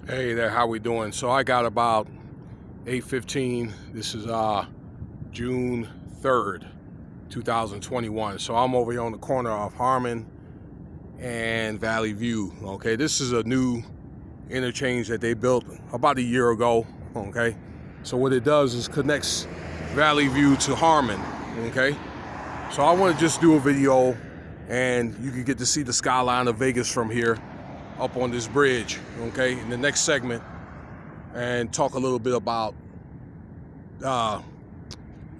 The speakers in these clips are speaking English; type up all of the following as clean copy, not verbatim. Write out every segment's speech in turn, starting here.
Hey there, how we doing? So I got about 8:15. This is June 3rd, 2021. So I'm over here on the corner of Harmon and Valley View. Okay, this is a new interchange that they built about a year ago. Okay, so what it does is connects Valley View to Harmon. Okay, so I want to just do a video and you can get to see the skyline of Vegas from here up on this bridge, okay, in the next segment, and talk a little bit about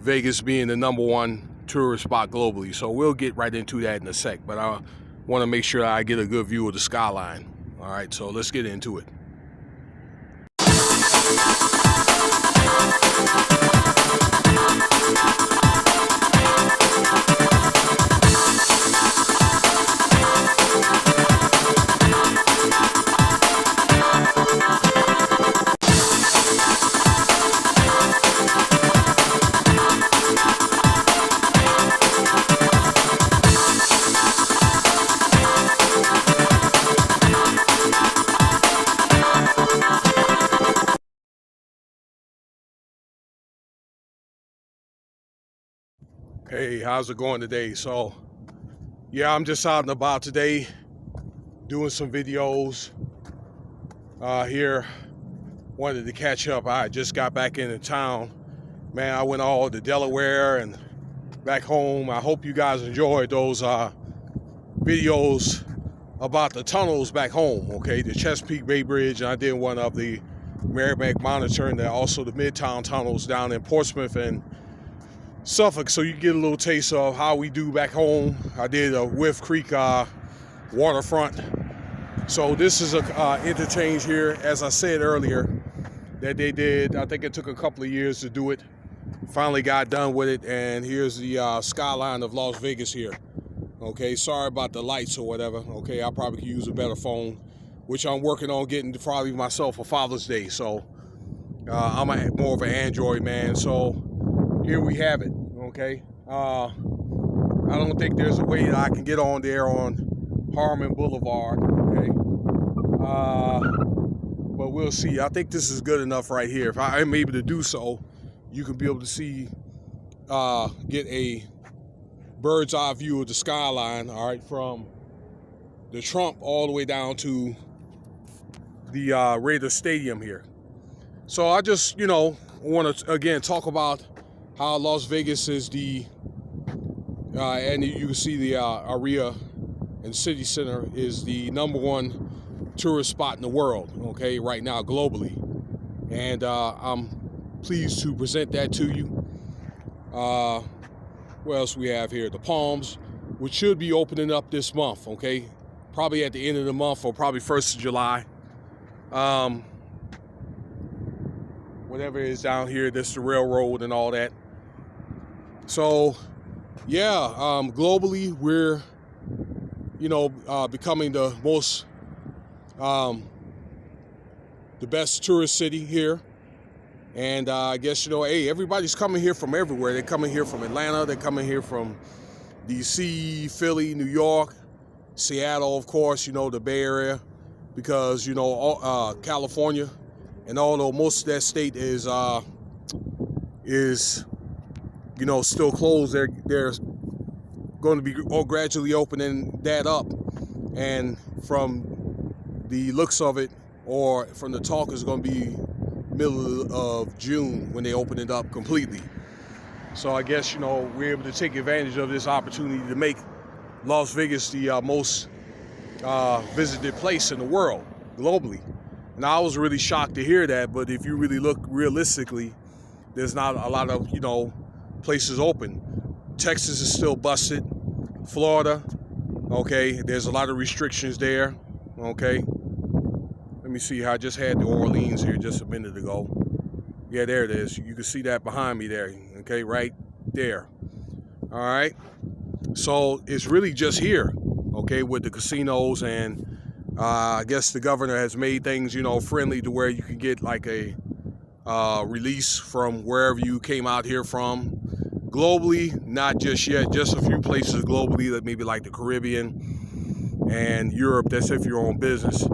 Vegas being the #1 tourist spot globally. So we'll get right into that in a sec, but I want to make sure I get a good view of the skyline. All right, so let's get into it. Hey, how's it going today? So, yeah, I'm just out and about today doing some videos here. Wanted to catch up. I just got back into town. Man, I went all to Delaware and back home. I hope you guys enjoyed those videos about the tunnels back home, okay? The Chesapeake Bay Bridge, and I did one of the Merrimack Monitor, and also the Midtown tunnels down in Portsmouth and Suffolk, so you get a little taste of how we do back home. I did a Wolf Creek waterfront. So this is a interchange here, as I said earlier, that they did. I think it took a couple of years to do it. Finally got done with it, and here's the skyline of Las Vegas here. Okay, sorry about the lights or whatever. Okay, I probably could use a better phone, which I'm working on getting probably myself for Father's Day. So I'm more of an Android man. So here we have it. Okay, I don't think there's a way that I can get on there on Harmon Boulevard. Okay, but we'll see. I think this is good enough right here. If I am able to do so, you can be able to see, get a bird's eye view of the skyline. All right, from the Trump all the way down to the Raider Stadium here. So I just, want to again talk about how Las Vegas is the, and you can see the area and city center is the #1 tourist spot in the world, okay, right now globally. And I'm pleased to present that to you. What else we have here? The Palms, which should be opening up this month, okay? Probably at the end of the month or probably 1st of July. Whatever is down here, that's the railroad and all that. So, yeah, globally, we're, becoming the most, the best tourist city here. And I guess, hey, everybody's coming here from everywhere. They're coming here from Atlanta. They're coming here from DC, Philly, New York, Seattle, of course, the Bay Area, because, California. And although most of that state is still closed, they're going to be all gradually opening that up. And from the looks of it, or from the talk, is going to be middle of June when they open it up completely. So I guess, we're able to take advantage of this opportunity to make Las Vegas the most visited place in the world, globally. And I was really shocked to hear that, but if you really look realistically, there's not a lot of, places open. Texas is still busted. Florida, okay, there's a lot of restrictions there, okay. Let me see, I just had New Orleans here just a minute ago. Yeah, there it is. You can see that behind me there, okay, right there. All right, so it's really just here, okay, with the casinos, and I guess the governor has made things, friendly to where you can get like a release from wherever you came out here from. Globally, not just yet, just a few places globally, that maybe like the Caribbean and Europe. That's if you're on business.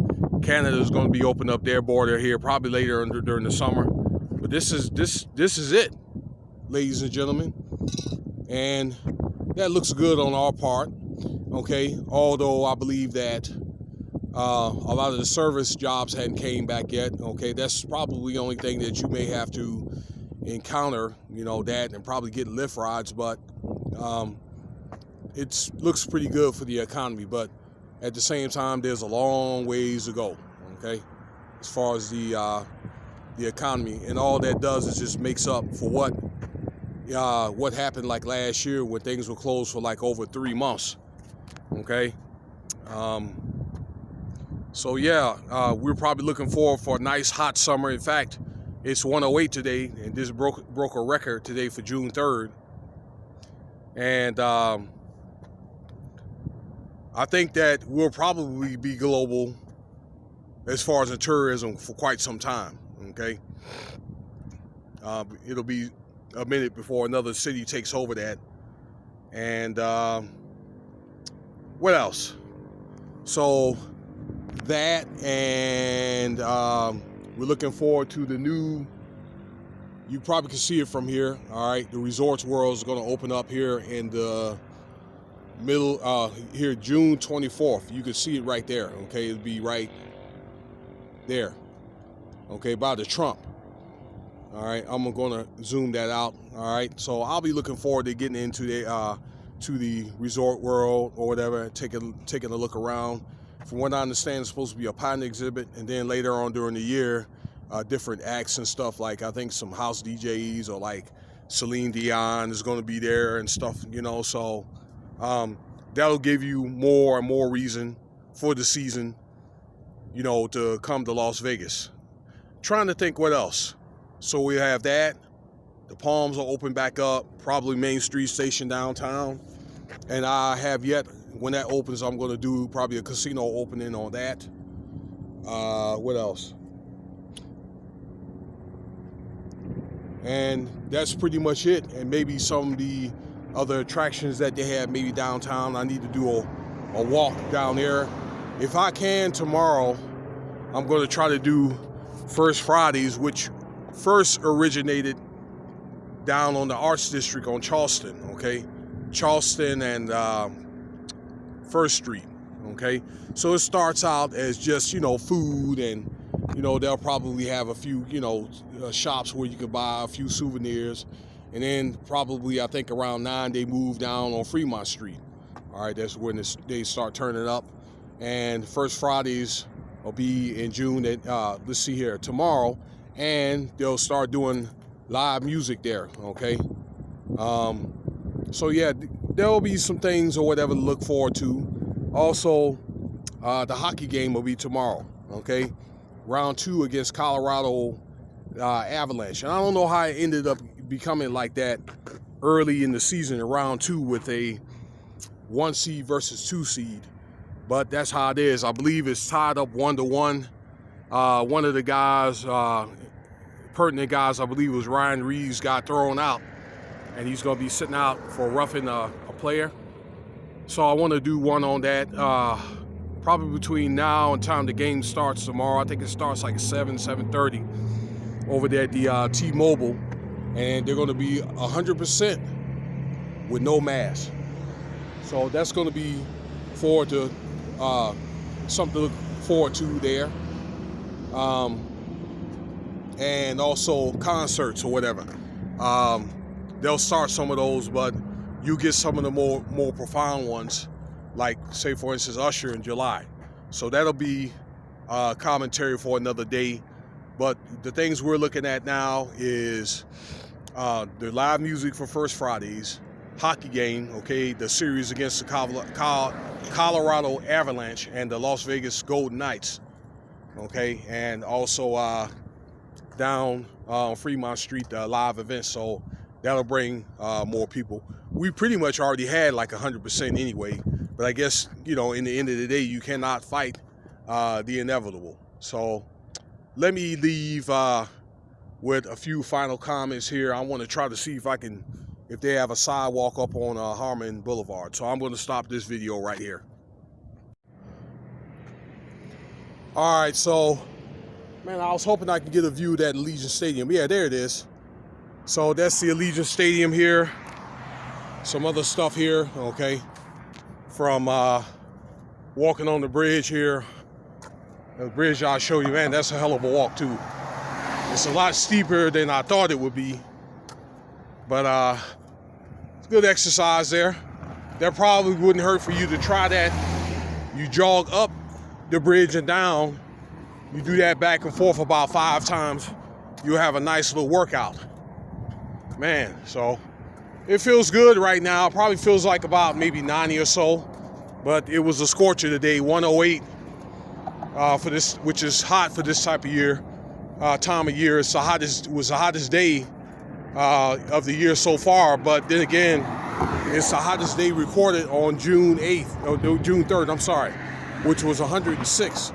Canada is going to be opening up their border here probably later during the summer. But this is it, ladies and gentlemen, and that looks good on our part. Okay, although I believe that a lot of the service jobs hadn't came back yet. Okay, that's probably the only thing that you may have to encounter, you know, that, and probably get Lyft rides. But it looks pretty good for the economy. But at the same time, there's a long ways to go. Okay, as far as the economy, and all that does is just makes up for what happened like last year when things were closed for like over 3 months. Okay. So yeah, we're probably looking forward for a nice hot summer. In fact, it's 108 today, and this broke a record today for June 3rd. And I think that we'll probably be global as far as the tourism for quite some time. Okay, it'll be a minute before another city takes over that. And what else? So that, and we're looking forward to the new, you probably can see it from here, all right, the Resorts World is going to open up here in the middle, here June 24th. You can see it right there. Okay, it'll be right there, okay, by the Trump. All right, I'm gonna zoom that out. All right, so I'll be looking forward to getting into the to the Resort World or whatever, taking a look around. From what I understand, it's supposed to be a patent exhibit, and then later on during the year, different acts and stuff, like I think some house DJs or like Celine Dion is going to be there and stuff, you know. So that'll give you more and more reason for the season, you know, to come to Las Vegas. Trying to think what else. So we have that. The Palms will open back up, probably Main Street Station downtown. And I have yet, when that opens, I'm going to do probably a casino opening on that. What else? And that's pretty much it. And maybe some of the other attractions that they have maybe downtown. I need to do a walk down there. If I can tomorrow, I'm going to try to do First Fridays, which first originated down on the Arts District on Charleston, okay? Charleston and First Street, okay? So it starts out as just, you know, food, and, you know, they'll probably have a few, you know, shops where you can buy a few souvenirs. And then probably, I think around 9, they move down on Fremont Street. All right, that's when they start turning up. And First Fridays will be in June at, let's see here, tomorrow. And they'll start doing live music there, okay? So yeah, there'll be some things or whatever to look forward to. Also, the hockey game will be tomorrow, okay? Round 2 against Colorado Avalanche. And I don't know how it ended up becoming like that early in the season in round 2 with a 1 seed versus 2 seed. But that's how it is. I believe it's tied up 1-1. One of the guys, pertinent guys, I believe it was Ryan Reeves, got thrown out, and he's going to be sitting out for roughing a player. So I want to do one on that probably between now and time the game starts tomorrow. I think it starts like 7:30 over there at the T-Mobile, and they're going to be 100% with no mask. So that's going to be forward to something to look forward to there. And also concerts or whatever. They'll start some of those, but you get some of the more profound ones, like say for instance Usher in July. So that'll be commentary for another day. But the things we're looking at now is the live music for First Fridays, hockey game, okay, the series against the Colorado Avalanche and the Las Vegas Golden Knights, okay, and also down on Fremont Street, live events. So that'll bring more people. We pretty much already had like 100% anyway, but I guess, you know, in the end of the day, you cannot fight the inevitable. So let me leave with a few final comments here. I want to try to see if they have a sidewalk up on Harmon Boulevard. So I'm going to stop this video right here. All right, so, man, I was hoping I could get a view of that Allegiant Stadium. Yeah, there it is. So that's the Allegiant Stadium here. Some other stuff here, okay, from walking on the bridge here. The bridge I'll show you, man, that's a hell of a walk too. It's a lot steeper than I thought it would be, but it's good exercise there. That probably wouldn't hurt for you to try that. You jog up the bridge and down. You do that back and forth about 5 times. You'll have a nice little workout. Man, so it feels good right now. Probably feels like about maybe 90 or so, but it was a scorcher today, 108 for this, which is hot for this type of year, time of year. It was the hottest day of the year so far, but then again, it's the hottest day recorded on June 8th, or June 3rd, I'm sorry, which was 106.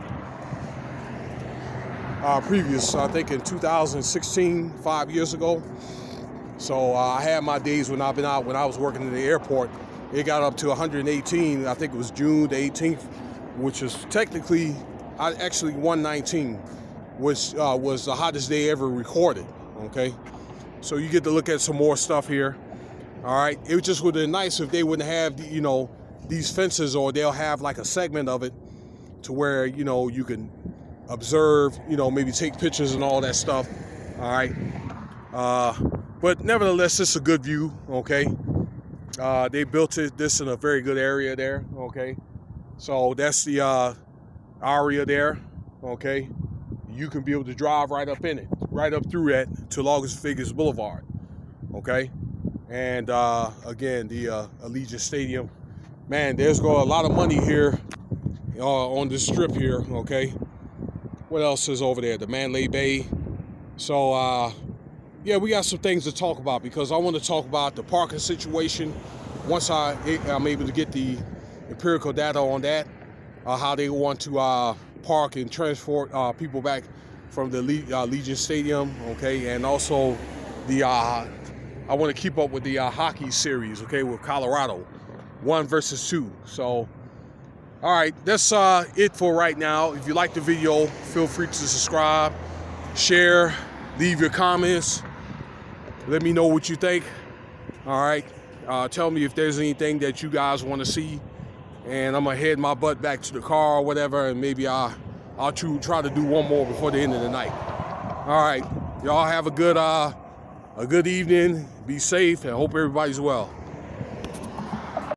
Previous, I think in 2016, 5 years ago. So I had my days when I've been out, when I was working in the airport, it got up to 118, I think it was June the 18th, which is technically, actually 119, which was the hottest day ever recorded, okay? So you get to look at some more stuff here, all right? It just would have been nice if they wouldn't have, you know, these fences, or they'll have like a segment of it to where, you know, you can observe, you know, maybe take pictures and all that stuff, all right? But nevertheless, it's a good view, okay? They built this in a very good area there, okay? So that's the area there, okay? You can be able to drive right up in it, right up through that to August Vegas Boulevard, okay? And again, the Allegiant Stadium. Man, there's a lot of money here on this strip here, okay? What else is over there? The Mandalay Bay. So, yeah, we got some things to talk about, because I want to talk about the parking situation once I'm able to get the empirical data on that, how they want to park and transport people back from the Allegiant Stadium, okay? And also the I want to keep up with the hockey series, okay, with Colorado, 1 versus 2. So, all right, that's it for right now. If you like the video, feel free to subscribe, share, leave your comments. Let me know what you think. All right, tell me if there's anything that you guys want to see, and I'm gonna head my butt back to the car or whatever, and maybe I'll try to do one more before the end of the night. All right, y'all have a good evening. Be safe, and hope everybody's well.